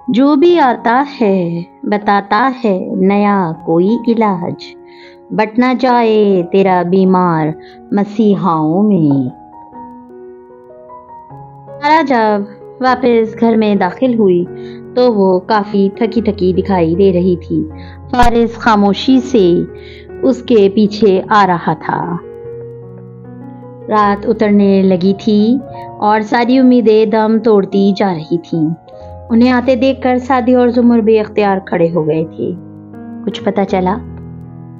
جو بھی آتا ہے بتاتا ہے نیا کوئی علاج، بٹ نہ جائے تیرا بیمار مسیحاؤں میں۔ سارا جب واپس گھر میں داخل ہوئی تو وہ کافی تھکی تھکی دکھائی دے رہی تھی۔ فارس خاموشی سے اس کے پیچھے آ رہا تھا۔ رات اترنے لگی تھی اور ساری امیدیں دم توڑتی جا رہی تھیں۔ انہیں آتے دیکھ کر سعدی اور زمر بے اختیار کھڑے ہو گئے تھے۔ کچھ پتا چلا؟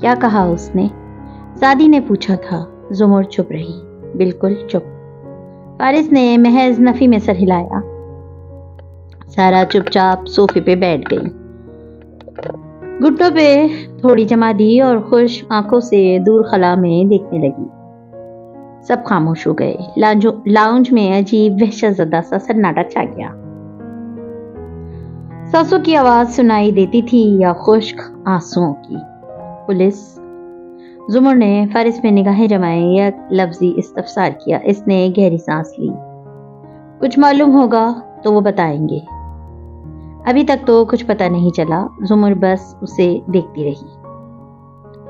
کیا کہا اس نے؟ سعدی نے پوچھا تھا۔ زمر چپ رہی، بالکل چپ۔ فارس نے محض نفی میں سر ہلایا۔ سارا چپ چاپ صوفے پہ بیٹھ گئی، گھٹنوں پہ تھوڑی جما دی اور خوش آنکھوں سے دور خلا میں دیکھنے لگی۔ سب خاموش ہو گئے۔ لاؤنج میں عجیب وحشت زدہ سا سناٹا چھا گیا۔ سانسوں کی آواز سنائی دیتی تھی یا خشک آنسوؤں کی۔ پولیس؟ زمر نے فارس میں نگاہیں جمائے، یک لفظی استفسار کیا۔ اس نے گہری سانس لی۔ کچھ معلوم ہوگا تو وہ بتائیں گے۔ ابھی تک تو کچھ پتہ نہیں چلا۔ زمر بس اسے دیکھتی رہی،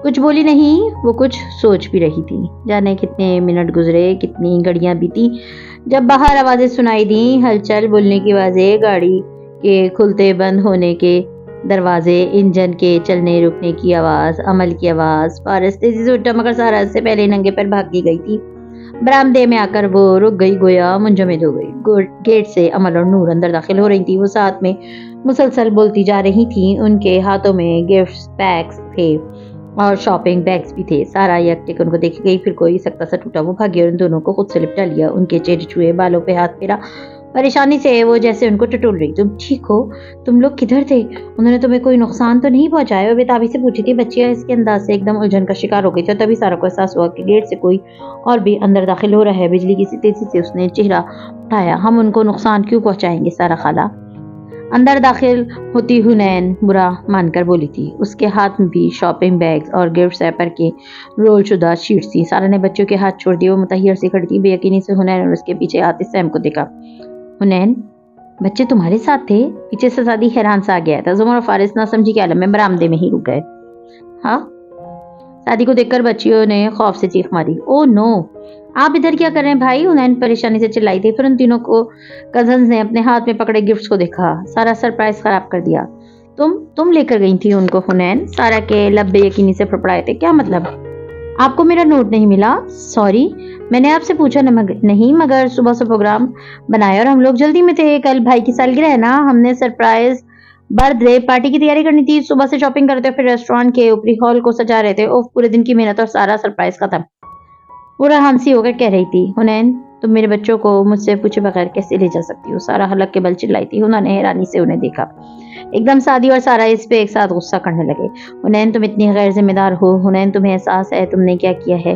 کچھ بولی نہیں۔ وہ کچھ سوچ بھی رہی تھی۔ جانے کتنے منٹ گزرے، کتنی گھڑیاں بیتی، جب باہر آوازیں سنائی دیں، ہلچل، بولنے کی آوازیں، گاڑی کے کھلتے بند ہونے کے دروازے، انجن کے چلنے رکنے کی آواز، عمل کی آواز۔ فارس تیزی سے اٹھا مگر سارا اس سے پہلے ننگے پر بھاگی گئی تھی۔ برآمدے میں آ کر وہ رک گئی، گویا منجمد ہو گئی۔ گیٹ سے عمل اور نور اندر داخل ہو رہی تھی۔ وہ ساتھ میں مسلسل بولتی جا رہی تھیں۔ ان کے ہاتھوں میں گفٹس پیکس تھے اور شاپنگ بیگز بھی تھے۔ سارا یک ٹک ان کو دیکھ گئی، پھر کوئی سکتا سا ٹوٹا وہ بھاگی اور ان دونوں کو خود سے لپٹا لیا، ان کے چہرے چھوئے، بالوں پہ ہاتھ پھیرا۔ پریشانی سے وہ جیسے ان کو ٹٹول رہی۔ تم ٹھیک ہو؟ تم لوگ کدھر تھے؟ انہوں نے تمہیں کوئی نقصان تو نہیں پہنچایا؟ وہ بےتابی سے پوچھی تھی۔ بچیاں اس کے انداز سے ایک دم الجھن کا شکار ہو گئی تھی اور تبھی سارا کو احساس ہوا کہ گیٹ سے کوئی اور بھی اندر داخل ہو رہا ہے۔ بجلی کی سی تیزی سے اس نے چہرہ اٹھایا۔ ہم ان کو نقصان کیوں پہنچائیں گے سارا خالہ؟ اندر داخل ہوتی حنین برا مان کر بولی تھی۔ اس کے ہاتھ میں بھی شاپنگ بیگز اور گفٹ ریپر کے رول شدہ شیٹس تھی۔ سارا نے بچوں کے ہاتھ چھوڑ دیے۔ وہ متحیر سی کھڑی تھی، بے یقینی سے حنین اور اس کے پیچھے آتے سیم کو دیکھا۔ حنین، بچے تمہارے ساتھ تھے؟ پیچھے سے سعدی حیران سا گیا تھا۔ زمر اور فارس نہ سمجھی کے عالم میں برآمدے میں ہی رک گئے۔ ہاں؟ سعدی کو دیکھ کر بچیوں نے خوف سے چیخ ماری۔ او نو، آپ ادھر کیا کر رہے ہیں بھائی؟ حنین پریشانی سے چلائی تھی۔ پھر ان تینوں کو کزنز نے اپنے ہاتھ میں پکڑے گفٹس کو دیکھا۔ سارا سرپرائز خراب کر دیا۔ تم لے کر گئی تھی ان کو حنین؟ سارا کے لب بے یقینی سے پھڑپڑائے تھے۔ کیا مطلب؟ آپ کو میرا نوٹ نہیں ملا؟ سوری، میں نے آپ سے پوچھا نہیں، مگر صبح سے پروگرام بنایا اور ہم لوگ جلدی میں تھے۔ کل بھائی کی سالگرہ ہے نا، ہم نے سرپرائز برتھ ڈے پارٹی کی تیاری کرنی تھی۔ صبح سے شاپنگ کرتے پھر ریسٹورانٹ کے اوپری ہال کو سجا رہے تھے۔ اوف، پورے دن کی محنت اور سارا سرپرائز ختم۔ وہ رہانسی ہو کر کہہ رہی تھی۔ حنین، تم میرے بچوں کو مجھ سے پوچھے بغیر کیسے لے جا سکتی ہو؟ سارا حلق کے بل چلائی تھی۔ انہوں نے حیرانی سے انہیں دیکھا۔ ایک دم سعدی اور سارا اس پہ ایک ساتھ غصہ کرنے لگے۔ حنین، تم اتنی غیر ذمہ دار ہو۔ حنین، تمہیں احساس ہے تم نے کیا کیا ہے؟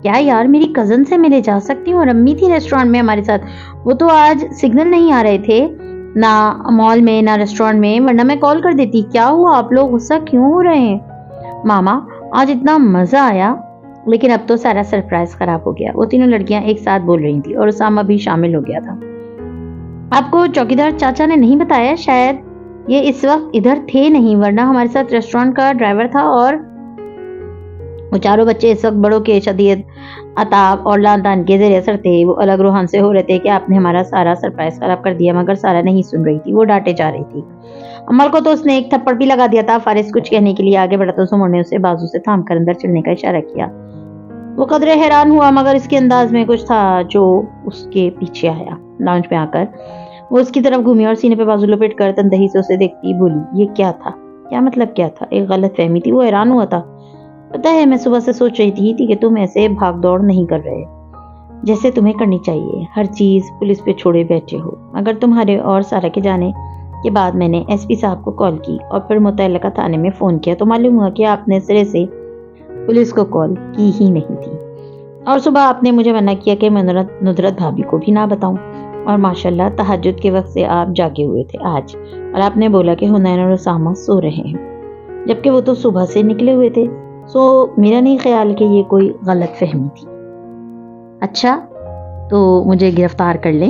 کیا یار، میری کزن سے میں لے جا سکتی ہوں اور امی تھی ریسٹورانٹ میں ہمارے ساتھ۔ وہ تو آج سگنل نہیں آ رہے تھے، نہ مال میں نہ ریسٹورانٹ میں، ورنہ میں کال کر دیتی۔ کیا ہوا؟ آپ لوگ غصہ کیوں ہو رہے ہیں؟ ماما، آج اتنا مزہ آیا، لیکن اب تو سارا سرپرائز خراب ہو گیا۔ وہ تینوں لڑکیاں ایک ساتھ بول رہی تھی اور اسامہ بھی شامل ہو گیا تھا۔ آپ کو چوکیدار چاچا نے نہیں بتایا؟ شاید یہ اس وقت ادھر تھے نہیں، ورنہ ہمارے ساتھ ریسٹورانٹ کا ڈرائیور تھا اور وہ چاروں بچے اس وقت بڑوں کے شدید عطاب اور لان تان کے زیر اثر تھے۔ وہ الگ روحان سے ہو رہے تھے کہ آپ نے ہمارا سارا سرپرائز خراب کر دیا، مگر سارا نہیں سن رہی تھی۔ وہ ڈانٹے جا رہی تھی۔ عمل کو تو اس نے ایک تھپڑ بھی لگا دیا تھا۔ فارس کچھ کہنے کے لیے آگے بڑھا تو زمر نے اسے بازو سے تھام کر اندر چلنے کا اشارہ کیا۔ وہ قدرے حیران ہوا، مگر اس کے انداز میں کچھ تھا جو اس کے پیچھے آیا۔ لاؤنج میں آ کر وہ اس کی طرف گھومی اور سینے پہ بازو لپیٹ کر تندہی سے اسے دیکھتی بولی، یہ کیا تھا؟ کیا مطلب کیا تھا؟ ایک غلط فہمی تھی۔ وہ حیران ہوا تھا۔ پتہ ہے، میں صبح سے سوچ رہی تھی کہ تم ایسے بھاگ دوڑ نہیں کر رہے جیسے تمہیں کرنی چاہیے۔ ہر چیز پولیس پہ چھوڑے بیٹھے ہو۔ مگر تمہارے اور سارا کے جانے کے بعد میں نے ایس پی صاحب کو کال کی اور پھر متعلقہ تھانے میں فون کیا تو معلوم ہوا کہ آپ نے سرے سے پولیس کو کال کی ہی نہیں تھی، اور صبح آپ نے مجھے منع کیا کہ میں ندرت بھابھی کو بھی نہ بتاؤں، اور ماشاءاللہ تہجد کے وقت سے آپ جاگے ہوئے تھے آج، اور آپ نے بولا کہ حنین اور اسامہ سو رہے ہیں، جبکہ وہ تو صبح سے نکلے ہوئے تھے۔ میرا نہیں خیال کہ یہ کوئی غلط فہمی تھی۔ اچھا، تو مجھے گرفتار کر لیں؟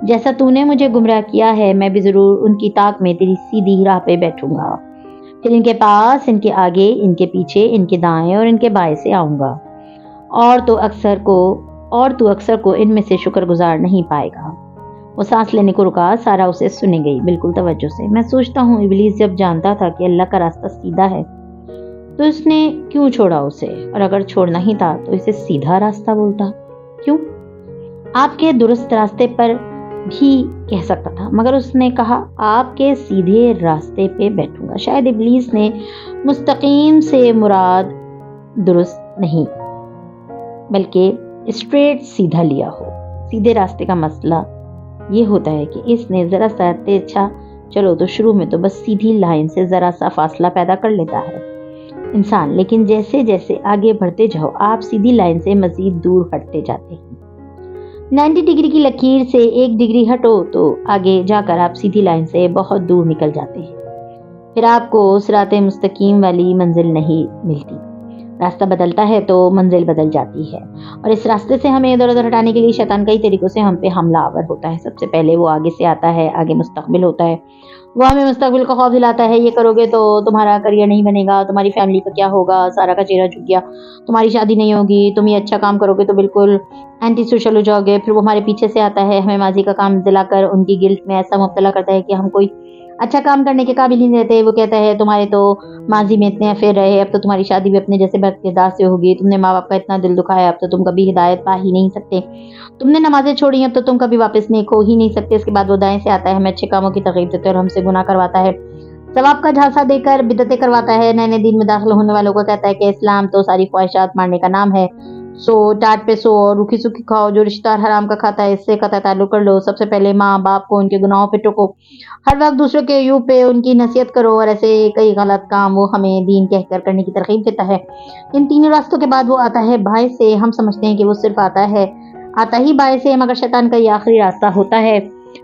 جیسا تو نے مجھے گمراہ کیا ہے میں بھی ضرور ان کی طاق میں تیری سیدھی راہ پہ بیٹھوں گا، پھر ان کے پاس، ان کے آگے، ان کے پیچھے، ان کے دائیں اور ان کے بائیں سے آؤں گا، اور تو اکثر کو ان میں سے شکر گزار نہیں پائے گا۔ وہ سانس لینے کو رکا، سارا اسے سنے گئی بالکل توجہ سے۔ میں سوچتا ہوں ابلیس جب جانتا تھا کہ اللہ کا راستہ سیدھا ہے تو اس نے کیوں چھوڑا اسے، اور اگر چھوڑنا ہی تھا تو اسے سیدھا راستہ بولتا کیوں؟ آپ کے درست راستے پر بھی کہہ سکتا تھا، مگر اس نے کہا آپ کے سیدھے راستے پہ بیٹھوں گا۔ شاید ابلیس نے مستقیم سے مراد درست نہیں بلکہ اسٹریٹ سیدھا لیا ہو۔ سیدھے راستے کا مسئلہ یہ ہوتا ہے کہ اس نے ذرا سا تیرچھا چلو تو شروع میں تو بس سیدھی لائن سے ذرا سا فاصلہ پیدا کر لیتا ہے انسان، لیکن جیسے جیسے آگے بڑھتے جاؤ آپ سیدھی لائن سے مزید دور ہٹتے جاتے ہیں۔ 90 ڈگری کی لکیر سے 1 ڈگری ہٹو تو آگے جا کر آپ سیدھی لائن سے بہت دور نکل جاتے ہیں، پھر آپ کو صراط مستقیم والی منزل نہیں ملتی۔ راستہ بدلتا ہے تو منزل بدل جاتی ہے، اور اس راستے سے ہمیں ادھر ادھر ہٹانے کے لیے شیطان کئی طریقوں سے ہم پہ حملہ آور ہوتا ہے۔ سب سے پہلے وہ آگے سے آتا ہے، آگے مستقبل ہوتا ہے، وہ ہمیں مستقبل کا خوف دلاتا ہے، یہ کرو گے تو تمہارا کریئر نہیں بنے گا، تمہاری فیملی کا کیا ہوگا، سارا کا چہرہ جھک گیا، تمہاری شادی نہیں ہوگی، تم یہ اچھا کام کرو گے تو بالکل اینٹی سوشل ہو جاؤ گے۔ پھر وہ ہمارے پیچھے سے آتا ہے، ہمیں ماضی کا کام دلا کر ان کی گلٹ میں ایسا مبتلا کرتا ہے کہ ہم کوئی اچھا کام کرنے کے قابل ہی نہیں رہتے۔ وہ کہتا ہے تمہارے تو ماضی میں اتنے افیئر رہے، اب تو تمہاری شادی بھی اپنے جیسے بد کردار سے ہوگی، تم نے ماں باپ کا اتنا دل دکھایا، اب تو تم کبھی ہدایت پا ہی نہیں سکتے، تم نے نمازیں چھوڑی اب تو تم کبھی واپس نیک ہو ہی نہیں سکتے۔ اس کے بعد وہ دائیں سے آتا ہے، ہمیں اچھے کاموں کی ترغیب دیتے اور ہم سے گناہ کرواتا ہے، ثواب کا جھانسا دے کر بدعتیں کرواتا ہے، نئے نئے دین میں داخل ہونے والوں کو کہتا ہے کہ اسلام تو ساری خواہشات مارنے کا نام ہے، سو ٹاٹ پہ سو اور روکھی سوکھی کھاؤ، جو رشتہ حرام کا کھاتا ہے اس سے قطع تعلق کر لو، سب سے پہلے ماں باپ کو ان کے گناہوں پہ ٹوکو، ہر وقت دوسروں کے عیوب پہ ان کی نصیحت کرو، اور ایسے کئی غلط کام وہ ہمیں دین کہہ کر کرنے کی ترغیب دیتا ہے۔ ان تینوں راستوں کے بعد وہ آتا ہے بائیں سے۔ ہم سمجھتے ہیں کہ وہ صرف آتا ہی بائیں سے، مگر شیطان کا یہ آخری راستہ ہوتا ہے،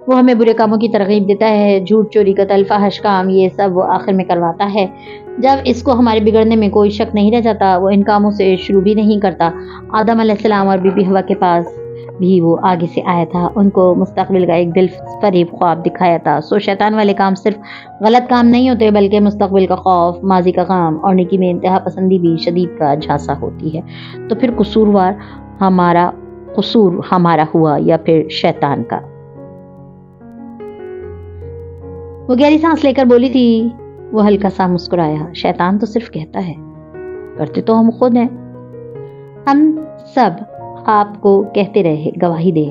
وہ ہمیں برے کاموں کی ترغیب دیتا ہے، جھوٹ، چوری، قتل، فحش کام، یہ سب وہ آخر میں کرواتا ہے۔ جب اس کو ہمارے بگڑنے میں کوئی شک نہیں رہ جاتا وہ ان کاموں سے شروع بھی نہیں کرتا۔ آدم علیہ السلام اور بی بی حوا کے پاس بھی وہ آگے سے آیا تھا، ان کو مستقبل کا ایک دل فریب خواب دکھایا تھا۔ سو شیطان والے کام صرف غلط کام نہیں ہوتے بلکہ مستقبل کا خوف، ماضی کا غم اور نیکی میں انتہا پسندی بھی شدید کا جھانسا ہوتی ہے۔ تو پھر قصور ہمارا ہوا یا پھر شیطان کا؟ وہ گہری سانس لے کر بولی تھی۔ وہ ہلکا سا مسکرایا۔ شیطان تو صرف کہتا ہے، کرتے تو ہم خود ہیں۔ ہم سب آپ کو کہتے رہے، گواہی دے،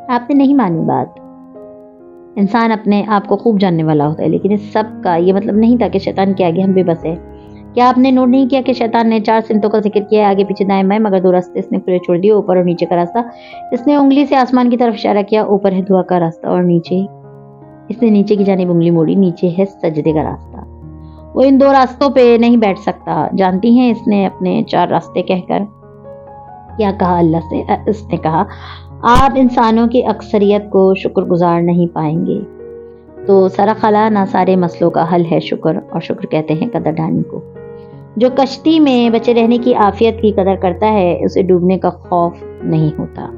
آپ نے نہیں مانی بات۔ انسان اپنے آپ کو خوب جاننے والا ہوتا ہے، لیکن اس سب کا یہ مطلب نہیں تھا کہ شیطان کے آگے ہم بے بس ہیں۔ کیا آپ نے نوٹ نہیں کیا کہ شیطان نے 4 سمتوں کا ذکر کیا ہے، آگے پیچھے دائیں بائیں، مگر 2 راستے اس نے کھلے چھوڑ دیے، اوپر اور نیچے کا راستہ۔ اس نے انگلی سے آسمان کی طرف اشارہ کیا، اوپر ہے دعا کا راستہ اور نیچے اس نے نیچے کی جانب انگلی موڑی، نیچے ہے سجدے کا راستہ۔ وہ ان 2 راستوں پہ نہیں بیٹھ سکتا۔ جانتی ہیں اس نے اپنے 4 راستے کہہ کر کیا کہا اللہ سے؟ اس نے کہا آپ انسانوں کی اکثریت کو شکر گزار نہیں پائیں گے۔ تو سارا خلا نہ سارے مسئلوں کا حل ہے شکر، اور شکر کہتے ہیں قدردانی کو۔ جو کشتی میں بچے رہنے کی عافیت کی قدر کرتا ہے اسے ڈوبنے کا خوف نہیں ہوتا۔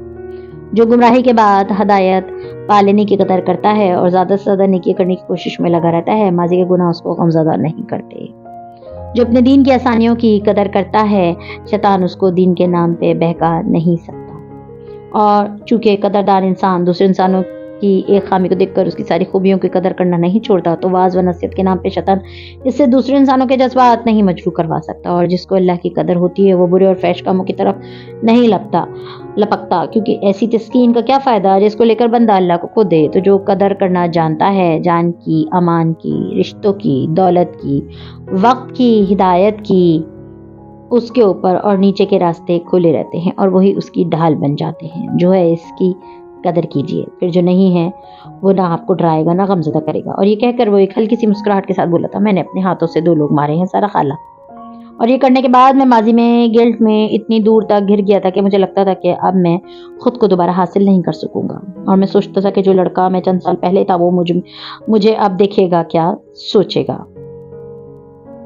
جو گمراہی کے بعد ہدایت پا لینے کی قدر کرتا ہے اور زیادہ سے زیادہ نیکی کرنے کی کوشش میں لگا رہتا ہے، ماضی کے گناہ اس کو غمزدہ نہیں کرتے۔ جو اپنے دین کی آسانیوں کی قدر کرتا ہے، شیطان اس کو دین کے نام پہ بہکا نہیں سکتا۔ اور چونکہ قدردان انسان دوسرے انسانوں کی ایک خامی کو دیکھ کر اس کی ساری خوبیوں کی قدر کرنا نہیں چھوڑتا، تو واعظ و نصیحت کے نام پہ شیطان اس سے دوسرے انسانوں کے جذبات نہیں مجروح کروا سکتا۔ اور جس کو اللہ کی قدر ہوتی ہے وہ برے اور فحش کاموں کی طرف نہیں لپکتا، کیونکہ ایسی تسکین کا کیا فائدہ جس کو لے کر بندہ اللہ کو خود دے۔ تو جو قدر کرنا جانتا ہے، جان کی، امان کی، رشتوں کی، دولت کی، وقت کی، ہدایت کی، اس کے اوپر اور نیچے کے راستے کھلے رہتے ہیں اور وہی اس کی ڈھال بن جاتے ہیں۔ جو ہے اس کی قدر کیجیے، پھر جو نہیں ہے وہ نہ آپ کو ڈرائے گا نہ غمزدہ کرے گا۔ اور یہ کہہ کر وہ ایک ہلکی سی مسکراہٹ کے ساتھ بولا تھا، میں نے اپنے ہاتھوں سے 2 لوگ مارے ہیں سارا خالہ، اور یہ کرنے کے بعد میں ماضی میں گلٹ میں اتنی دور تک گر گیا تھا کہ مجھے لگتا تھا کہ اب میں خود کو دوبارہ حاصل نہیں کر سکوں گا، اور میں سوچتا تھا کہ جو لڑکا میں چند سال پہلے تھا وہ مجھے اب دیکھے گا کیا سوچے گا۔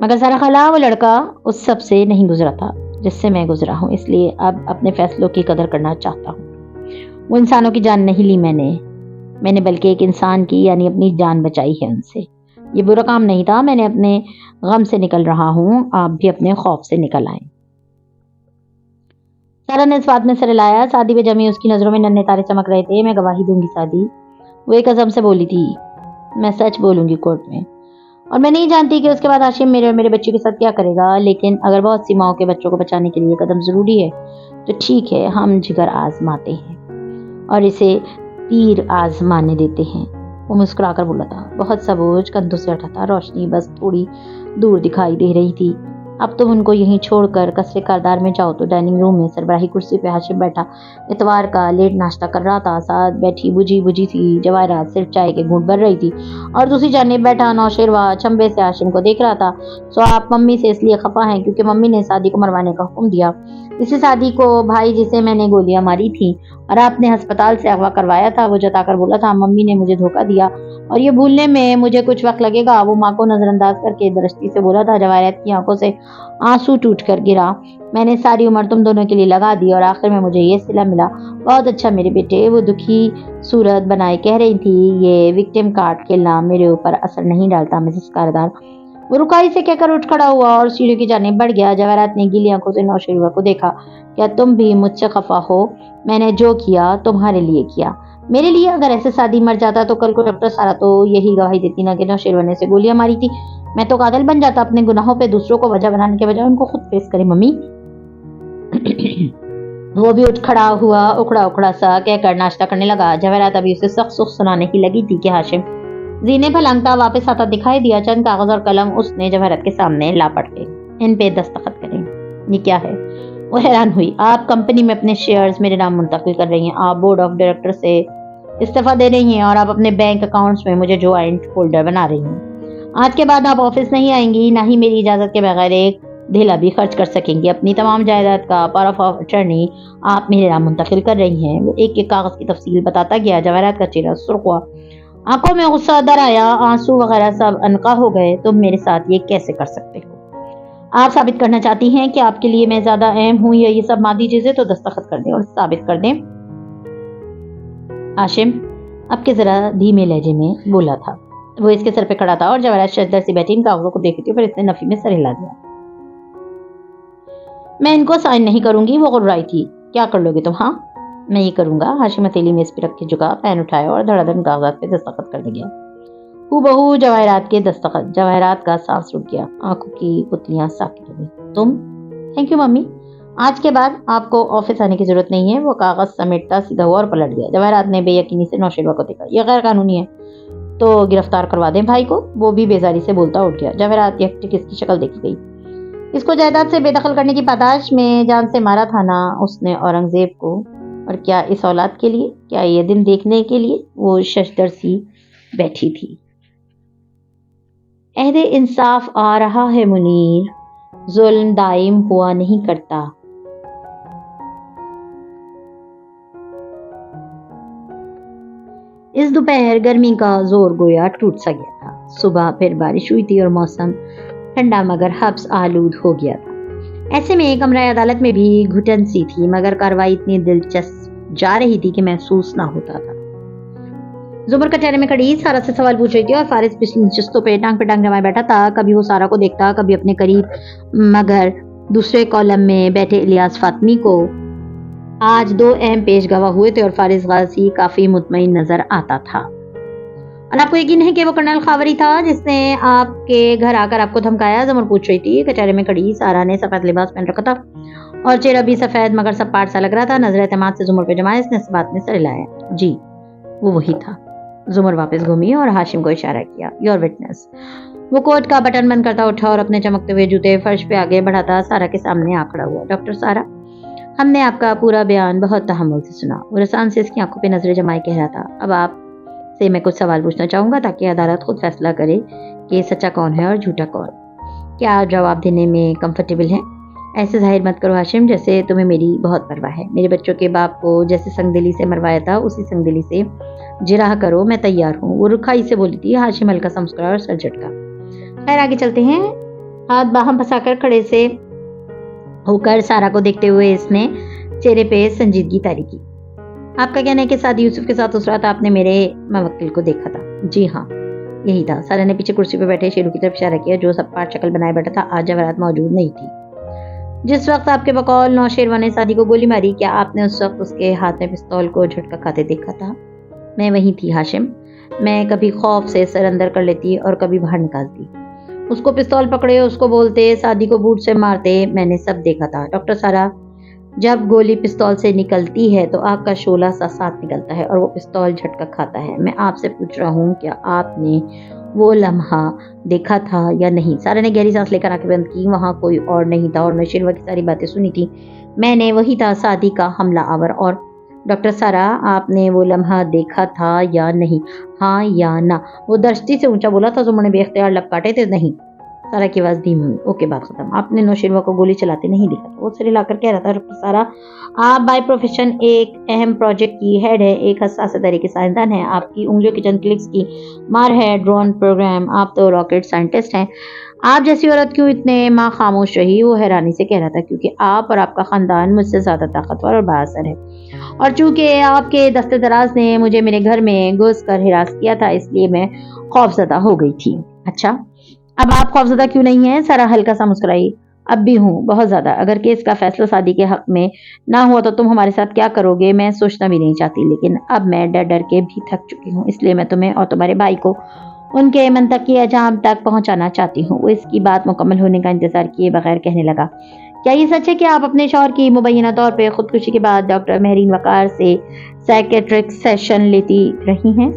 مگر سارا خالہ، وہ لڑکا اس سب سے نہیں گزرا تھا جس سے میں گزرا ہوں، اس لیے اب اپنے فیصلوں کی قدر کرنا چاہتا ہوں۔ وہ انسانوں کی جان نہیں لی میں نے، میں نے بلکہ ایک انسان کی یعنی اپنی جان بچائی ہے ان سے. یہ برا کام نہیں تھا. میں نے اپنے غم سے نکل رہا ہوں, آپ بھی اپنے خوف سے نکل آئیں. سارا نے اس بات میں سر ہلایا. سادی پہ جمی اس کی نظروں میں ننھے تارے چمک رہے تھے. میں گواہی دوں گی سادی, وہ ایک عزم سے بولی تھی. میں سچ بولوں گی کورٹ میں, اور میں نہیں جانتی کہ اس کے بعد ہاشم میرے اور میرے بچے کے ساتھ کیا کرے گا. لیکن اگر بہت سی ماؤں کے بچوں کو بچانے کے لیے قدم ضروری ہے تو ٹھیک ہے, ہم جگر آزماتے ہیں اور اسے تیر آزمانے دیتے ہیں. وہ مسکرا کر بولا تھا. بہت سا بوجھ کندھوں سے ہٹا تھا. روشنی بس تھوڑی دور دکھائی دے رہی تھی. اب تم ان کو یہیں چھوڑ کر قصر کردار میں جاؤ. تو ڈائننگ روم میں سربراہی کرسی پہ ہاشم بیٹھا اتوار کا لیٹ ناشتہ کر رہا تھا. ساتھ بیٹھی بجھی تھی جواہرات صرف چائے کے گھونٹ بھر رہی تھی, اور دوسری جانب بیٹھا نوشیروہ چمبے سے ہاشم کو دیکھ رہا تھا. سو آپ ممی سے اس لیے خفا ہیں کیونکہ ممی نے سادی کو مروانے کا حکم دیا. اسی سادی کو بھائی جسے میں نے گولیاں ماری تھی اور آپ نے ہسپتال سے اغوا کروایا تھا, وہ جتا کر بولا تھا ممی نے مجھے دھوکہ دیا اور یہ بھولنے میں مجھے کچھ وقت لگے گا. وہ ماں کو نظر انداز کر کے درشتی سے بولا تھا. جواہرات کی آنکھوں سے آنسو ٹوٹ کر گرا. میں نے ساری عمر تم دونوں کے لیے لگا دی اور آخر میں مجھے یہ صلہ ملا. بہت اچھا میرے بیٹے. وہ دکھی صورت بنائے کہہ رہی تھی. یہ وکٹم کارڈ کھیلنا میرے اوپر اثر نہیں ڈالتا مسز کاردار. وہ رکائی سے کہہ کر اٹھ کھڑا ہوا اور سیڑھیوں کی جانب بڑھ گیا. جواہرات نے گیلی آنکھوں سے نوشیروہ کو دیکھا. کیا تم بھی مجھ سے خفا ہو؟ میں نے جو کیا تمہارے لیے کیا. میرے لیے؟ اگر ایسے سادی مر جاتا تو کل کو ڈاکٹر سارا تو یہی گواہی دیتی نا کہ نوشیروہ نے اسے گولیاں ماری تھی. میں تو قاتل بن جاتا. اپنے گناہوں پہ دوسروں کو وجہ بنانے کے بجائے ان کو خود فیس کرے ممی. وہ بھی اٹھ کھڑا ہوا اکھڑا سا کہہ کر ناشتہ کرنے لگا. جواہرات ابھی اسے سخت سخت سنانے ہی لگی تھی کہ ہاشم زینے پھلانگتا واپس آتا دکھائی دیا. چند کاغذ اور قلم اس نے جواہرات کے سامنے لا پڑ کے. ان پہ دستخط کریں. یہ کیا ہے؟ وہ حیران ہوئی. آپ کمپنی میں اپنے شیئرز میرے نام منتقل کر رہی ہیں, آپ بورڈ آف ڈائریکٹر سے استعفیٰ دے رہی ہیں, اور آپ اپنے بینک اکاؤنٹس میں مجھے جوائنٹ ہولڈر بنا رہی ہیں. آج کے بعد آپ آفس نہیں آئیں گی, نہ ہی میری اجازت کے بغیر ایک دھیلا بھی خرچ کر سکیں گی. اپنی تمام جائیداد کا پاور آف اٹرنی آپ میرے نام منتقل کر رہی ہیں. وہ ایک ایک کاغذ کی تفصیل بتاتا گیا. جواہرات کا چہرہ سرخ ہوا, آنکھوں میں غصہ در آیا, آنسو وغیرہ سب عنقا ہو گئے. تم میرے ساتھ یہ کیسے کر سکتے ہو؟ آپ ثابت کرنا چاہتی ہیں کہ آپ کے لیے میں زیادہ اہم ہوں یا یہ سب مادی چیزیں؟ تو دستخط کر دیں اور ثابت کر دیں. ہاشم اب کے ذرا دھیمے لہجے میں بولا تھا. وہ اس کے سر پہ کھڑا تھا اور جواہرات شجدر سے بیٹھی ان کاغذوں کو دیکھتی, پھر اس نے نفی میں سر ہلا دیا. میں ان کو سائن نہیں کروں گی. وہ غرائی تھی. کیا کر لو گے تم؟ ہاں میں یہ کروں گا. ہاشم ہتھیلی میز پہ رکھ کے جھکا, پین اٹھایا اور دھڑا دھڑ کاغذات پہ دستخط کرنے گیا. بہو جواہرات کے دستخط. جواہرات کا سانس رک گیا, آنکھوں کی پتلیاں ساکت ہو گئی. تم؟ Thank you mummy. آج کے بعد آپ کو آفس آنے کی ضرورت نہیں ہے. وہ کاغذ سمیٹتا سیدھا ہوا اور پلٹ گیا. جواہرات نے بے یقینی سے نوشیروہ کو دیکھا. یہ غیر قانونی ہے, تو گرفتار کروا دیں بھائی کو. وہ بھی بیزاری سے بولتا اٹھ گیا. جواہرات یک ٹک اس کی شکل دیکھی گئی. اس کو جائیداد سے بے دخل کرنے کی پاداش میں جان سے مارا تھا نا اس نے اورنگزیب کو, اور کیا اس اولاد کے لیے؟ کیا یہ دن دیکھنے کے لیے؟ وہ ششدر سی بیٹھی تھی. عہد انصاف آ رہا ہے منیر, ظلم دائم ہوا نہیں کرتا. اس دوپہر گرمی کا زور گویا ٹوٹ سا گیا تھا. صبح پھر بارش ہوئی تھی اور موسم ٹھنڈا مگر حبس آلود ہو گیا تھا. ایسے میں کمرہ عدالت میں بھی گھٹن سی تھی, مگر کارروائی اتنی دلچسپ جا رہی تھی کہ محسوس نہ ہوتا تھا. زمر کچہرے میں کھڑی سارا سے سوال پوچھ رہی تھی اور فارس پچھلی نشستوں پہ ٹانگ جمائے بیٹھا تھا. کبھی وہ سارا کو دیکھتا, کبھی اپنے قریب مگر دوسرے کالم میں بیٹھے الیاس فاطمی کو. آج دو اہم پیش گواہ ہوئے تھے اور فارس غازی کافی مطمئن نظر آتا تھا. اور آپ کو یقین ہے کہ وہ کرنل خاوری تھا جس نے آپ کے گھر آ کر آپ کو دھمکایا؟ زمر پوچھ رہی تھی. کچہرے میں کھڑی سارا نے سفید لباس پہن رکھا تھا اور چہرہ بھی سفید مگر سب پاٹ سا لگ رہا تھا. نظر اعتماد سے زمر پہ جمایا. اس نے اس بات میں سر ہلایا. جی وہ وہی تھا. زمر واپس گھومی اور ہاشم کو اشارہ کیا. Your witness. وہ کوٹ کا بٹن بند کرتا اٹھا اور اپنے چمکتے ہوئے جوتے فرش پہ آگے بڑھاتا سارا کے سامنے آ کھڑا ہوا. ڈاکٹر سارا, ہم نے آپ کا پورا بیان بہت تحمل سے سنا. وہ رسان سے اس کی آنکھوں پہ نظریں جمائے کہہ رہا تھا. اب آپ سے میں کچھ سوال پوچھنا چاہوں گا تاکہ عدالت خود فیصلہ کرے کہ سچا کون ہے اور جھوٹا کون. کیا آپ جواب دینے میں کمفرٹیبل ہیں؟ ایسے ظاہر مت کرو ہاشم جیسے تمہیں میری بہت پرواہ ہے. میرے بچوں کے باپ کو جیسے سنگ دلی سے مروایا تھا اسی سنگ دلی سے جراح کرو, میں تیار ہوں. وہ رکھائی سے بولی تھی. ہاشم ہلکا سا مسکرایا اور سر جھٹکا. خیر آگے چلتے ہیں. ہاتھ باہم پھنسا کر کھڑے سے ہو کر سارا کو دیکھتے ہوئے اس نے چہرے پہ سنجیدگی طاری کی. آپ کا کہنا ہے کہ سعدی یوسف کے ساتھ اس رات آپ نے میرے موکل کو دیکھا تھا؟ جی ہاں، یہی تھا۔ سارا نے پیچھے کرسی پہ بیٹھے شیرو کی طرف اشارہ کیا جو سب پارٹ شکل بنائے بیٹھا تھا۔ آج جواہرات موجود نہیں تھی۔ جس وقت آپ کے بقول نوشیروان نے سعدی کو گولی ماری، کیا آپ نے اس وقت اس کے ہاتھ میں پستول کو جھٹکا کھاتے دیکھا تھا؟ میں وہیں تھی ہاشم۔ میں کبھی خوف سے سر اندر کر لیتی اور کبھی باہر نکالتی۔ اس کو پستول پکڑے، اس کو بولتے، سعدی کو بوٹ سے مارتے، میں نے سب دیکھا تھا۔ ڈاکٹر سارا، جب گولی پستول سے نکلتی ہے تو آگ کا شعلہ سا ساتھ نکلتا ہے اور وہ پستول جھٹکا کھاتا ہے۔ میں آپ سے پوچھ رہا ہوں، کیا آپ نے وہ لمحہ دیکھا تھا یا نہیں؟ سارا نے گہری سانس لے کر آنکھیں بند کی۔ وہاں کوئی اور نہیں تھا اور میں شیروا کی ساری باتیں سنی تھی۔ میں نے وہی تھا سعدی کا حملہ آور۔ اور ڈاکٹر سارا، آپ نے وہ لمحہ دیکھا تھا یا نہیں؟ ہاں یا نہ؟ وہ درستی سے اونچا بولا تھا۔ زمر نے بے اختیار لب کاٹے تھے۔ نہیں۔ سارا کی آواز دھیمی ہوئی۔ اوکے، بات ختم۔ آپ نے نوشیروان کو گولی چلاتے نہیں دیکھا تھا۔ وہ سر ہلا کر کہہ رہا تھا، ڈاکٹر سارا، آپ بائی پروفیشن ایک اہم پروجیکٹ کی ہیڈ ہے، ایک حساس درے کی سائنسدان ہیں۔ آپ کی انگلیوں کی چند کلکس کی مار ہے ڈرون پروگرام۔ آپ تو راکٹ سائنٹسٹ ہیں۔ آپ جیسی عورت کیوں اتنے ماں خاموش رہی؟ وہ حیرانی سے کہہ رہا تھا، کیونکہ آپ اور آپ کا خاندان مجھ سے زیادہ طاقتور اور بااثر ہے، اور چونکہ آپ کے دست دراز نے مجھے میرے گھر میں گھس کر ہراس کیا تھا، اس لیے میں خوفزدہ ہو گئی تھی۔ اچھا، اب آپ خوفزدہ کیوں نہیں ہیں؟ سارا ہلکا سا مسکرائی۔ اب بھی ہوں، بہت زیادہ۔ اگر کیس کا فیصلہ سعدی کے حق میں نہ ہوا تو تم ہمارے ساتھ کیا کرو گے، میں سوچنا بھی نہیں چاہتی، لیکن اب میں ڈر ڈر کے بھی تھک چکی ہوں، اس لیے میں تمہیں اور تمہارے بھائی کو ان کے منطقی انجام تک پہنچانا چاہتی ہوں۔ وہ اس کی بات مکمل ہونے کا انتظار کیے بغیر کہنے لگا، کیا یہ سچ ہے کہ آپ اپنے شوہر کی مبینہ طور پہ خودکشی کے بعد ڈاکٹر مہرین وقار سے سائیکیٹرک سیشن لیتی رہی ہیں؟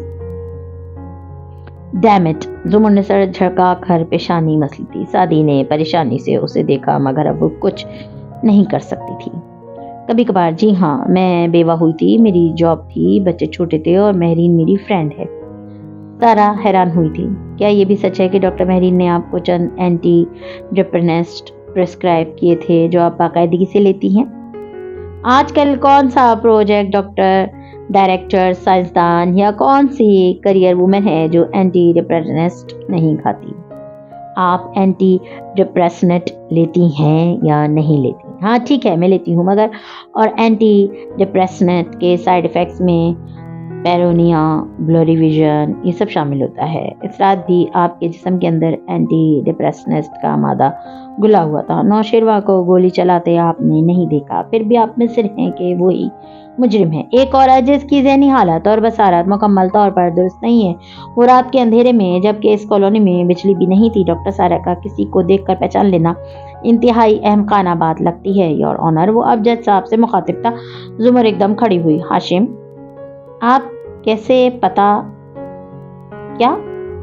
Damn it! زمر نے سر جھکا کر پیشانی مسلی تھی۔ سعدی نے پریشانی سے اسے دیکھا، مگر اب وہ کچھ نہیں کر سکتی تھی۔ کبھی کبھار، جی ہاں، میں بیوہ ہوئی تھی، میری جاب تھی، بچے چھوٹے تھے اور مہرین میری فرینڈ ہے۔ سارا حیران ہوئی تھی۔ کیا یہ بھی سچ ہے کہ ڈاکٹر مہرین نے آپ کو چند اینٹی ڈپریسنٹس پرسکرائب کیے تھے جو آپ باقاعدگی سے لیتی ہیں؟ آج کل کون سا پروجیکٹ ڈاکٹر، ڈائریکٹر، سائنسدان یا کون سی کریئر وومن ہے جو اینٹی ڈپریسنٹ نہیں کھاتی؟ آپ اینٹی ڈپریسنٹ لیتی ہیں یا نہیں لیتی؟ ہاں ٹھیک ہے، میں لیتی ہوں، مگر اور اینٹی ڈپریسنٹ کے سائیڈ ایفیکٹس میں پیرونیا، بلوری ویژن، یہ سب شامل ہوتا ہے۔ اس رات بھی آپ کے جسم کے اندر اینٹی ڈپریسنٹ کا مادہ گلا ہوا تھا۔ نوشیروان کو گولی چلاتے آپ نے نہیں دیکھا، پھر بھی آپ مصر ہیں کہ وہی مجرم ہے۔ ایک عورت جس کی ذہنی حالت اور بصارت مکمل طور پر درست نہیں ہے، وہ رات کے اندھیرے میں، جبکہ اس کالونی میں بجلی بھی نہیں تھی۔ ڈاکٹر سارا کا کسی کو دیکھ کر پہچان لینا انتہائی احمقانہ بات لگتی ہے، یور آنر۔ وہ اب جج صاحب سے مخاطب تھا۔ زمر ایک دم کھڑی ہوئی۔ ہاشم، آپ کیسے پتا؟ کیا؟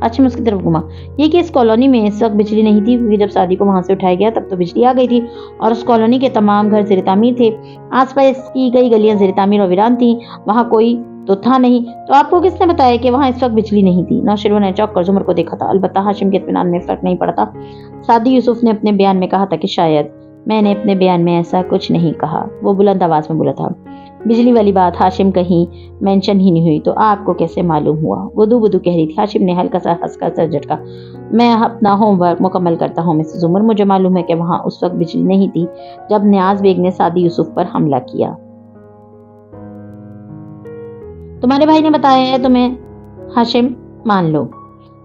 ہاشم اس کی طرف گھما۔ یہ کہ اس کالونی میں اس وقت بجلی نہیں تھی، کیونکہ جب سعدی کو وہاں سے اٹھایا گیا تب تو بجلی آ گئی تھی اور اس کالونی کے تمام گھر زیر تعمیر تھے۔ آس پاس کی کئی گلیاں زیر تعمیر اور ویران تھیں، وہاں کوئی تو تھا نہیں۔ تو آپ کو کس نے بتایا کہ وہاں اس وقت بجلی نہیں تھی؟ نوشیروان نے چوک کر زمر کو دیکھا تھا۔ البتہ ہاشم کے اطمینان میں فرق نہیں پڑا تھا۔ سعدی یوسف نے اپنے بیان میں کہا تھا کہ شاید۔ میں نے اپنے بیان میں ایسا کچھ نہیں کہا، وہ بلند آواز میں بولا تھا۔ بجلی والی بات ہاشم کہیں مینشن ہی نہیں ہوئی، تو آپ کو کیسے معلوم ہوا؟ بدو بدو کہہ رہی تھی۔ ہاشم نے ہلکا سا ہنس کر سر جھٹکا۔ میں اپنا ہوم ورک مکمل کرتا ہوں مسز زمر، مجھے معلوم ہے کہ وہاں اس وقت بجلی نہیں تھی جب نیاز بیگ نے سعدی یوسف پر حملہ کیا۔ تمہارے بھائی نے بتایا ہے تمہیں؟ ہاشم، مان لو۔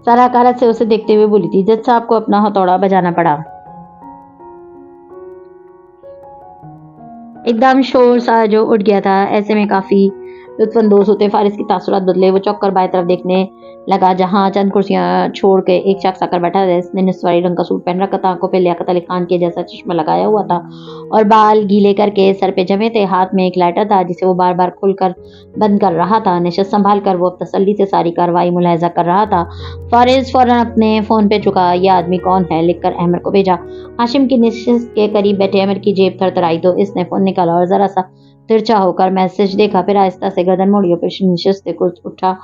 سارا حقارت سے اسے دیکھتے ہوئے بولی تھی۔ جج صاحب کو اپنا ہتھوڑا بجانا پڑا۔ ایک دم شور سا جو اٹھ گیا تھا، ایسے میں کافی لطف اندوز ہوتے فارس کی تاثرات بدلے۔ وہ چوک کر بائیں طرف دیکھنے لگا جہاں چند کرسیاں چھوڑ کے ایک شخص آ کر بیٹھا تھا۔ اس نے نسواری رنگ کا سوٹ پہن رکھا تھا، آنکھوں پہ لیاقت علی خان کے جیسا چشمہ لگایا ہوا تھا اور بال گیلے کر کے سر پہ جمے تھے۔ ہاتھ میں ایک لائٹر تھا جسے وہ بار بار کھول کر بند کر رہا تھا۔ نشست سنبھال کر وہ اب تسلی سے ساری کارروائی ملاحظہ کر رہا تھا۔ فارس فوراً اپنے فون پہ چکا۔ یہ آدمی کون ہے؟ لکھ کر احمد کو بھیجا۔ ہاشم کی نشست کے قریب بیٹھے احمد کی جیب تھر تھرائی تو اس نے فون نکالا اور ذرا سا ترچھا ہو کر میسج دیکھا، پھر آہستہ سے گردن موڑی اور پھر نشست کو اٹھا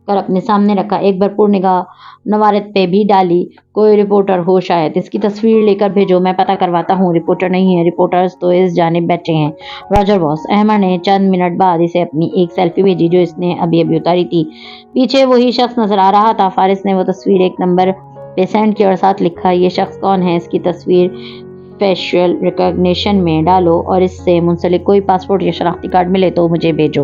کر اپنے سامنے رکھا۔ ایک بھرپور نگاہ نوارت پہ بھی ڈالی۔ کوئی رپورٹر ہو شاید، اس کی تصویر لے کر بھیجو، میں پتہ کرواتا ہوں۔ رپورٹر نہیں ہے، رپورٹرز تو اس جانب بیٹھے ہیں، راجر باس۔ احمد نے چند منٹ بعد اسے اپنی ایک سیلفی بھیجی جو اس نے ابھی ابھی اتاری تھی۔ پیچھے وہی شخص نظر آ رہا تھا۔ فارس نے وہ تصویر ایک نمبر پہ سینڈ کی اور ساتھ لکھا، یہ شخص کون ہے؟ اس کی تصویر فیشل ریکگنیشن میں ڈالو اور اس سے منسلک کوئی پاسپورٹ یا شناختی کارڈ ملے تو مجھے بھیجو۔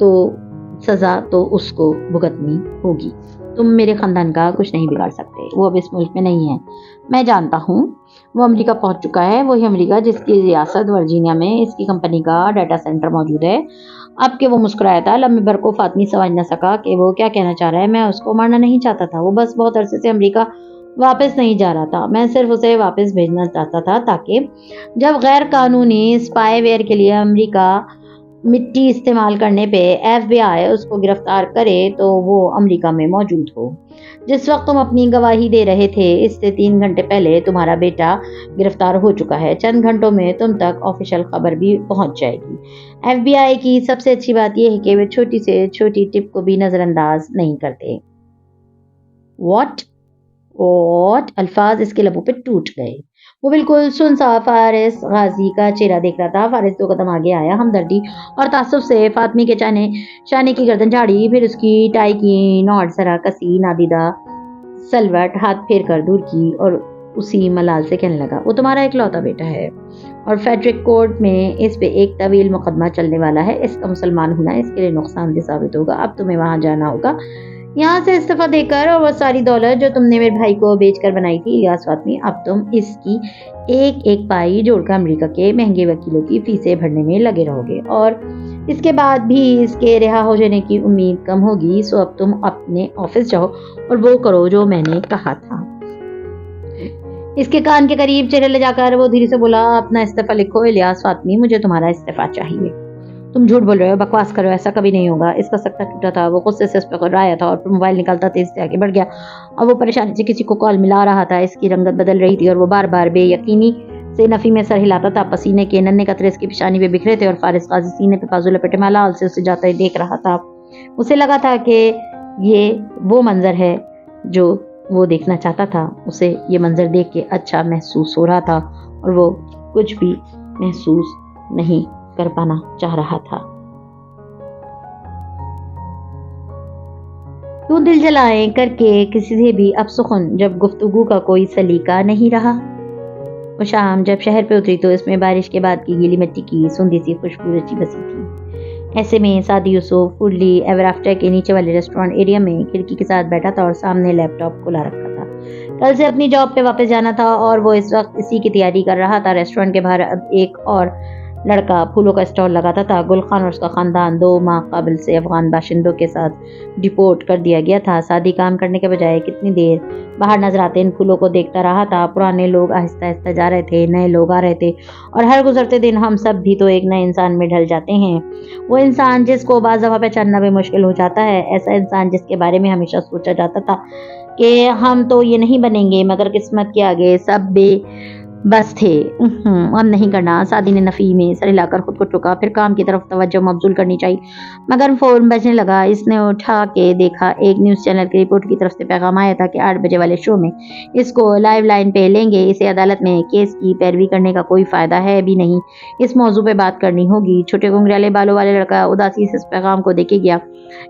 تو سزا تو اس کو بھگتنی ہوگی. تم میرے خاندان کا کچھ نہیں بگاڑ سکتے. وہ اب اس ملک میں نہیں ہے. میں جانتا ہوں وہ امریکہ پہنچ چکا ہے. وہی امریکہ جس کی ریاست ورجینیا میں اس کی کمپنی کا ڈیٹا سینٹر موجود ہے. اب کہ وہ مسکرایا تھا، لمبے بھر کو فاطمی سمجھ نہ سکا کہ وہ کیا کہنا چاہ رہا ہے. میں اس کو مارنا نہیں چاہتا تھا. وہ بس بہت عرصے سے امریکہ واپس نہیں جا رہا تھا. میں صرف اسے واپس بھیجنا چاہتا تھا تاکہ جب غیر قانونی اسپائی ویئر کے لیے امریکہ مٹی استعمال کرنے پہ FBI اس کو گرفتار کرے تو وہ امریکہ میں موجود ہو. جس وقت تم اپنی گواہی دے رہے تھے اس سے 3 گھنٹے پہلے تمہارا بیٹا گرفتار ہو چکا ہے. چند گھنٹوں میں تم تک آفیشیل خبر بھی پہنچ جائے گی. FBI کی سب سے اچھی بات یہ ہے کہ وہ چھوٹی سے چھوٹی ٹپ کو بھی نظر انداز نہیں کرتے. واٹ الفاظ اس کے لبوں پہ ٹوٹ گئے. وہ بالکل سنسا فارس غازی کا چہرہ دیکھ رہا تھا. فارس 2 قدم آگے آیا، ہمدردی اور تعصب سے فاطمی کے شانے کی گردن جھاڑی، پھر اس کی ٹائی کی نوٹ ذرا کسی نادیدہ سلوٹ ہاتھ پھیر کر دور کی اور اسی ملال سے کہنے لگا، وہ تمہارا اکلوتا بیٹا ہے اور فیڈرک کورٹ میں اس پہ ایک طویل مقدمہ چلنے والا ہے. اس کا مسلمان ہونا اس کے لیے نقصان دہ ثابت ہوگا. اب تمہیں وہاں جانا ہوگا یہاں سے استعفیٰ دے کر، اور وہ ساری دولت جو تم نے میرے بھائی کو بیچ کر بنائی تھی. الیاس فاطمی، اب تم اس کی ایک پائی جوڑ کر امریکہ کے مہنگے وکیلوں کی فیسیں بھرنے میں لگے رہو گے اور اس کے بعد بھی اس کے رہا ہو جانے کی امید کم ہوگی. سو اب تم اپنے آفس جاؤ اور وہ کرو جو میں نے کہا تھا. اس کے کان کے قریب چہرے لے جا کر وہ دھیرے سے بولا، اپنا استعفیٰ لکھو. الیاس فاطمی، مجھے تمہارا استعفیٰ چاہیے. تم جھوٹ بول رہے ہو، بکواس کرو، ایسا کبھی نہیں ہوگا. اس کا سکتا ٹوٹا تھا. وہ غصے سے اس پہ غرایا تھا اور پھر موبائل نکالتا تیز سے آگے بڑھ گیا اور وہ پریشانی سے کسی کو کال ملا رہا تھا. اس کی رنگت بدل رہی تھی اور وہ بار بار بے یقینی سے نفی میں سر ہلاتا تھا. پسینے کے ننھے قطرے اس کی پیشانی پہ بکھرے تھے اور فارس غازی سینے پہ بازو لپیٹے ملال سے اسے جاتا ہی دیکھ رہا تھا. اسے لگا تھا کہ یہ وہ منظر ہے جو وہ دیکھنا چاہتا تھا. اسے یہ منظر دیکھ کے اچھا محسوس ہو رہا تھا اور وہ کچھ بھی محسوس نہیں کر پانا چاہ رہا تھا. کیوں دل جلائیں کر کے کسی سے بھی اب سخن جب گفتگو کا کوئی سلیقہ نہیں رہا. وہ شام جب شہر پہ اتری تو اس میں بارش کے بعد کی گیلی مٹی کی سوندھی سی خوشبو رچی بسی تھی. ایسے میں سعدی یوسف فوڈلی ایور آفٹر کے نیچے والے ریسٹورینٹ ایریا میں کھڑکی کے ساتھ بیٹھا تھا اور سامنے لیپ ٹاپ کھلا رکھا تھا. کل سے اپنی جاب پہ واپس جانا تھا اور وہ اس وقت اسی کی تیاری کر رہا تھا. ریسٹورینٹ کے باہر اب ایک اور لڑکا پھولوں کا اسٹال لگاتا تھا. گل خان اور اس کا خاندان 2 ماہ قبل سے افغان باشندوں کے ساتھ ڈپورٹ کر دیا گیا تھا. سعدی کام کرنے کے بجائے کتنی دیر باہر نظر آتے ان پھولوں کو دیکھتا رہا تھا. پرانے لوگ آہستہ آہستہ جا رہے تھے، نئے لوگ آ رہے تھے اور ہر گزرتے دن ہم سب بھی تو ایک نئے انسان میں ڈھل جاتے ہیں. وہ انسان جس کو بعض دفعہ پہچاننا بھی مشکل ہو جاتا ہے، ایسا انسان جس کے بارے میں ہمیشہ سوچا جاتا تھا کہ ہم تو یہ نہیں بنیں گے، مگر قسمت کے آگے سب بے بس تھے. اب نہیں کرنا. سعدی نے نفی میں سر ہلا کر خود کو ٹوکا. پھر کام کی طرف توجہ مبذول کرنی چاہیے. مگر فون بجنے لگا. اس نے اٹھا کے دیکھا. ایک نیوز چینل کی رپورٹ کی طرف سے پیغام آیا تھا کہ 8 بجے والے شو میں اس کو لائیو لائن پہ لیں گے. اسے عدالت میں کیس کی پیروی کرنے کا کوئی فائدہ ہے بھی نہیں. اس موضوع پہ بات کرنی ہوگی. چھوٹے گھنگریالے بالوں والے لڑکا اداسی سے اس پیغام کو دیکھے گیا.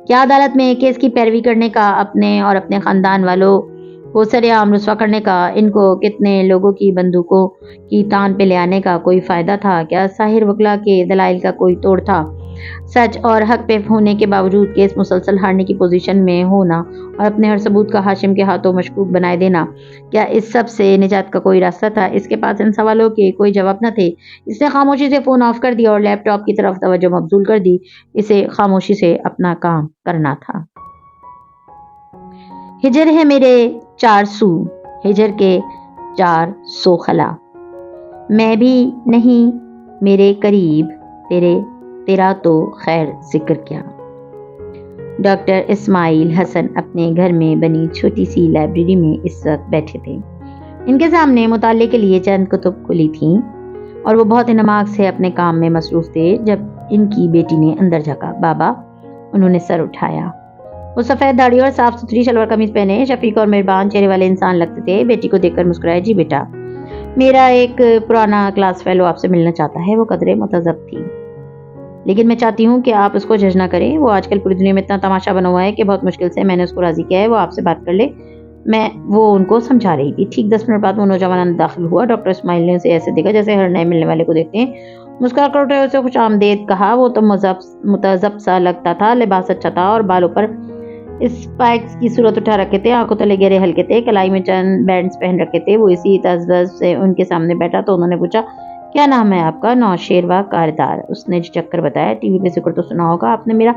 کیا عدالت میں کیس کی پیروی کرنے کا اپنے اور اپنے خاندان والوں کو سر عام رسوا کرنے کا، ان کو کتنے لوگوں کی بندوقوں کی تان پہ لے آنے کا کوئی فائدہ تھا؟ کیا ظاہر وکلا کے دلائل کا کوئی توڑ تھا؟ سچ اور حق پہ ہونے کے باوجود کیس مسلسل ہارنے کی پوزیشن میں ہونا اور اپنے ہر ثبوت کا ہاشم کے ہاتھوں مشکوک بنائے دینا، کیا اس سب سے نجات کا کوئی راستہ تھا؟ اس کے پاس ان سوالوں کے کوئی جواب نہ تھے. اس نے خاموشی سے فون آف کر دیا اور لیپ ٹاپ کی طرف توجہ مبذول کر دی. اسے خاموشی سے اپنا کام کرنا تھا. ہجر ہے میرے 400، ہجر کے 400 خلا. میں بھی نہیں میرے قریب تیرا تو خیر ذکر کیا. ڈاکٹر اسماعیل حسن اپنے گھر میں بنی چھوٹی سی لائبریری میں اس وقت بیٹھے تھے. ان کے سامنے مطالعے کے لیے چند کتب کھلی تھیں اور وہ بہت انہماک سے اپنے کام میں مصروف تھے جب ان کی بیٹی نے اندر جھانکا. بابا. انہوں نے سر اٹھایا. وہ سفید داڑھی اور صاف ستھری شلوار قمیض پہنے شفیق اور مہربان چہرے والے انسان لگتے تھے. بیٹی کو دیکھ کر مسکرائے. جی بیٹا، میرا ایک پرانا کلاس فیلو آپ سے ملنا چاہتا ہے. وہ قدرے متذب تھی. لیکن میں چاہتی ہوں کہ آپ اس کو جج نہ کریں. وہ آج کل پوری دنیا میں اتنا تماشا بنا ہوا ہے کہ بہت مشکل سے میں نے اس کو راضی کیا ہے وہ آپ سے بات کر لے. وہ ان کو سمجھا رہی تھی. ٹھیک 10 منٹ بعد وہ نوجوان اندر داخل ہوا. ڈاکٹر اسماعیل نے اسے ایسے دیکھا جیسے ہر نئے ملنے والے کو دیکھتے ہیں مسکرا کر اٹھے اسے خوش آمدید کہا۔ وہ تو متذب سا لگتا تھا، لباس اچھا تھا اور بالوں پر اسپائکس کی صورت اٹھا رکھے تھے، آنکھوں تلے گہرے ہلکے تھے، کلائی میں چند بینڈز پہن رکھے تھے۔ وہ اسی تذبذب سے ان کے سامنے بیٹھا تو انہوں نے پوچھا، کیا نام ہے آپ کا؟ نوشیروہ کاردار، اس نے جھجک کر بتایا۔ ٹی وی پہ ذکر تو سنا ہوگا آپ نے؟ میرا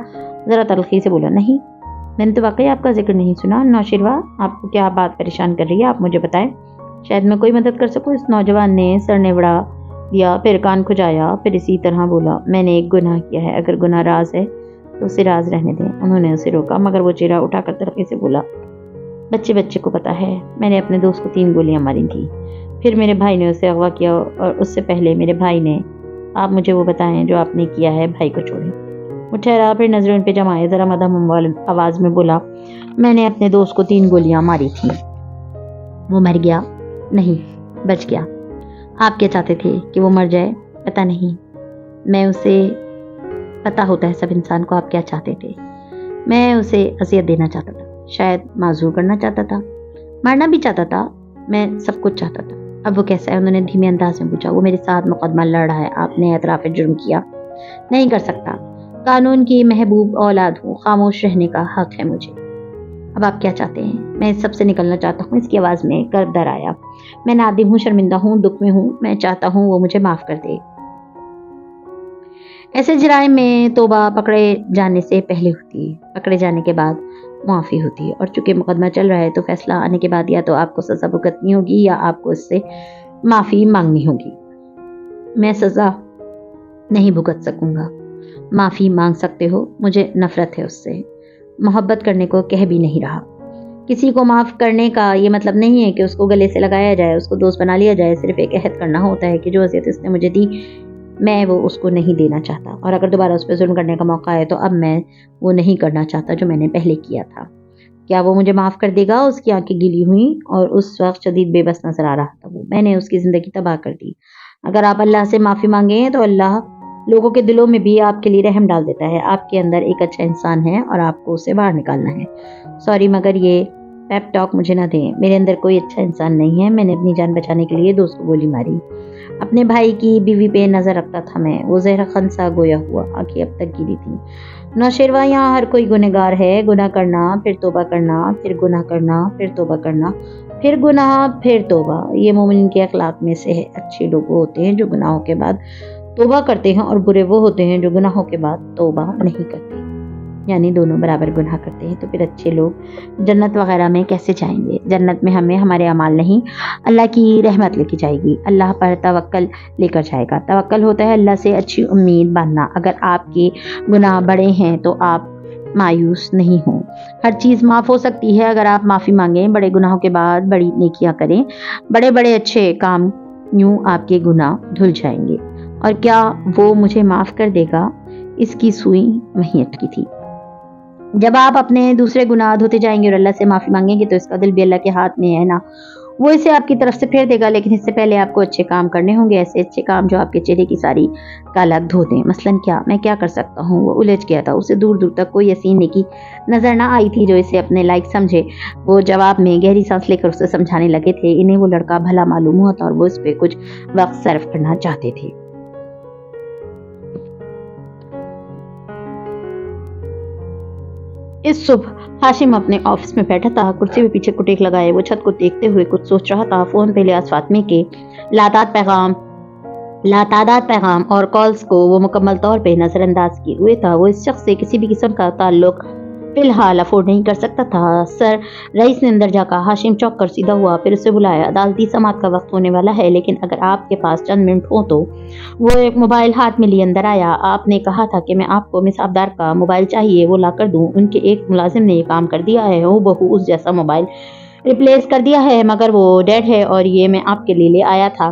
ذرا تلخی سے بولا۔ نہیں، میں نے تو واقعی آپ کا ذکر نہیں سنا۔ نوشیروہ، آپ کو کیا بات پریشان کر رہی ہے؟ آپ مجھے بتائیں، شاید میں کوئی مدد کر سکوں۔ اس نوجوان نے سر نوڑا دیا، پھر کان کھجایا، پھر اسی طرح بولا، میں نے ایک گناہ کیا ہے، اگر گناہ راز ہے تو اسے راز رہنے دیں۔ انہوں نے اسے روکا مگر وہ چہرہ اٹھا کر تلخی سے بولا، بچے کو پتا ہے، میں نے اپنے دوست کو 3 گولیاں ماری تھیں، پھر میرے بھائی نے اسے اغوا کیا اور اس سے پہلے میرے بھائی نے۔ آپ مجھے وہ بتائیں جو آپ نے کیا ہے، بھائی کو چھوڑیں۔ وہ ٹھہرا، پھر نظریں ان پہ جمائے، ذرا مدھم آواز میں بولا، میں نے اپنے دوست کو 3 گولیاں ماری تھیں۔ وہ مر گیا؟ نہیں، بچ گیا۔ آپ کیا چاہتے تھے کہ وہ مر جائے؟ پتہ نہیں، میں اسے پتہ ہوتا ہے سب انسان کو آپ کیا چاہتے تھے۔ میں اسے اذیت دینا چاہتا تھا، شاید معذور کرنا چاہتا تھا، مارنا بھی چاہتا تھا، میں سب کچھ چاہتا تھا۔ اب وہ کیسا ہے؟ انہوں نے دھیمے انداز میں پوچھا۔ وہ میرے ساتھ مقدمہ لڑ رہا ہے، آپ نے اعتراف جرم کیا؟ نہیں کر سکتا، قانون کی محبوب اولاد ہوں، خاموش رہنے کا حق ہے مجھے۔ اب آپ کیا چاہتے ہیں؟ میں اس سب سے نکلنا چاہتا ہوں۔ اس کی آواز میں کرب در آیا۔ میں نادم ہوں، شرمندہ ہوں، دکھ میں ہوں، میں چاہتا ہوں وہ مجھے معاف کر دے۔ ایسے جرائم میں توبہ پکڑے جانے سے پہلے ہوتی ہے، پکڑے جانے کے بعد معافی ہوتی ہے، اور چونکہ مقدمہ چل رہا ہے تو فیصلہ آنے کے بعد یا تو آپ کو سزا بھگتنی ہوگی یا آپ کو اس سے معافی مانگنی ہوگی۔ میں سزا نہیں بھگت سکوں گا۔ معافی مانگ سکتے ہو، مجھے نفرت ہے اس سے، محبت کرنے کو کہہ بھی نہیں رہا۔ کسی کو معاف کرنے کا یہ مطلب نہیں ہے کہ اس کو گلے سے لگایا جائے، اس کو دوست بنا لیا جائے، صرف ایک عہد کرنا ہوتا ہے کہ جو اذیت اس نے مجھے دی میں وہ اس کو نہیں دینا چاہتا، اور اگر دوبارہ اس پہ ظلم کرنے کا موقع ہے تو اب میں وہ نہیں کرنا چاہتا جو میں نے پہلے کیا تھا۔ کیا وہ مجھے معاف کر دے گا؟ اس کی آنکھیں گیلی ہوئیں اور اس وقت شدید بے بس نظر آ رہا تھا وہ۔ میں نے اس کی زندگی تباہ کر دی۔ اگر آپ اللہ سے معافی مانگیں تو اللہ لوگوں کے دلوں میں بھی آپ کے لیے رحم ڈال دیتا ہے۔ آپ کے اندر ایک اچھا انسان ہے اور آپ کو اسے باہر نکالنا ہے۔ سوری مگر یہ پیپ ٹاک مجھے نہ دیں، میرے اندر کوئی اچھا انسان نہیں ہے۔ میں نے اپنی جان بچانے کے لیے دوست کو گولی ماری، اپنے بھائی کی بیوی پہ نظر رکھتا تھا میں۔ وہ زہر خنسا گویا ہوا، آنکھیں اب تک گیلی تھیں۔ نوشیروہ، یہاں ہر کوئی گنہگار ہے، گناہ کرنا، پھر توبہ کرنا، پھر گناہ کرنا، پھر توبہ کرنا، پھر گناہ، پھر توبہ، یہ مومن کے اخلاق میں سے ہے۔ اچھے لوگ وہ ہوتے ہیں جو گناہوں کے بعد توبہ کرتے ہیں، اور برے وہ ہوتے ہیں جو گناہوں کے بعد توبہ نہیں کرتے، یعنی دونوں برابر گناہ کرتے ہیں۔ تو پھر اچھے لوگ جنت وغیرہ میں کیسے جائیں گے؟ جنت میں ہمیں ہمارے اعمال نہیں، اللہ کی رحمت لے کے جائے گی، اللہ پر توکل لے کر جائے گا۔ توکل ہوتا ہے اللہ سے اچھی امید باندھنا۔ اگر آپ کے گناہ بڑے ہیں تو آپ مایوس نہیں ہوں، ہر چیز معاف ہو سکتی ہے اگر آپ معافی مانگیں۔ بڑے گناہوں کے بعد بڑی نیکیاں کریں، بڑے بڑے اچھے کام، یوں آپ کے گناہ دھل جائیں گے۔ اور کیا وہ مجھے معاف کر دے گا؟ اس کی سوئی وہیں اٹکی تھی۔ جب آپ اپنے دوسرے گناہ دھوتے جائیں گے اور اللہ سے معافی مانگیں گے تو اس کا دل بھی اللہ کے ہاتھ میں ہے نا، وہ اسے آپ کی طرف سے پھیر دے گا، لیکن اس سے پہلے آپ کو اچھے کام کرنے ہوں گے، ایسے اچھے کام جو آپ کے چہرے کی ساری کالک دھو دیں۔ مثلاً کیا؟ میں کیا کر سکتا ہوں؟ وہ الجھ گیا تھا، اسے دور دور تک کوئی ایسی نیکی نظر نہ آئی تھی جو اسے اپنے لائق سمجھے۔ وہ جواب میں گہری سانس لے کر اسے سمجھانے لگے تھے۔ انہیں وہ لڑکا بھلا معلوم ہوا تھا اور وہ اس پہ کچھ وقت صرف کرنا چاہتے تھے۔ اس صبح ہاشم اپنے آفس میں بیٹھا تھا، کرسی پہ پیچھے کٹیک لگائے وہ چھت کو دیکھتے ہوئے کچھ سوچ رہا تھا۔ فون پہ الیاس فاطمی کے لاتعداد پیغام اور کالز کو وہ مکمل طور پہ نظر انداز کیے ہوئے تھا۔ وہ اس شخص سے کسی بھی قسم کا تعلق فی الحال افورڈ نہیں کر سکتا تھا۔ سر رئیس نے اندر جا کہا۔ ہاشم چونک کر سیدھا ہوا، پھر اسے بلایا۔ عدالتی سماعت کا وقت ہونے والا ہے، لیکن اگر آپ کے پاس چند منٹ ہوں تو۔ وہ ایک موبائل ہاتھ میں لیے اندر آیا۔ آپ نے کہا تھا کہ میں آپ کو مس آبدار کا موبائل چاہیے، وہ لا کر دوں؟ ان کے ایک ملازم نے یہ کام کر دیا ہے، ہو بہو اس جیسا موبائل ریپلیس کر دیا ہے، مگر وہ ڈیڈ ہے اور یہ میں آپ کے لیے لے آیا تھا،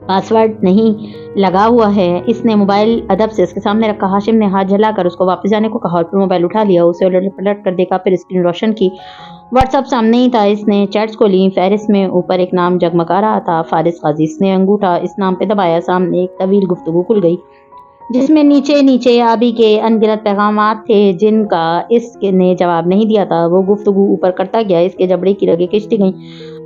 پاس ورڈ نہیں لگا ہوا ہے۔ اس نے موبائل ادب سے اس کے سامنے رکھا۔ ہاشم نے ہاتھ جھلا کر اس کو واپس جانے کو کہا اور پھر موبائل اٹھا لیا، اسے الٹ پلٹ کر دیکھا، پھر اسکرین روشن کی۔ واٹس ایپ سامنے ہی تھا۔ اس نے چیٹس کو لی، فہرست میں اوپر ایک نام جگمگا رہا تھا، فارس قاضی۔ اس نے انگوٹھا اس نام پہ دبایا، سامنے ایک طویل گفتگو کھل گئی جس میں نیچے نیچے آبی کے ان گنت پیغامات تھے جن کا اس نے جواب نہیں دیا تھا۔ وہ گفتگو اوپر کرتا گیا، اس کے جبڑے کی رگیں کھنچتی گئیں۔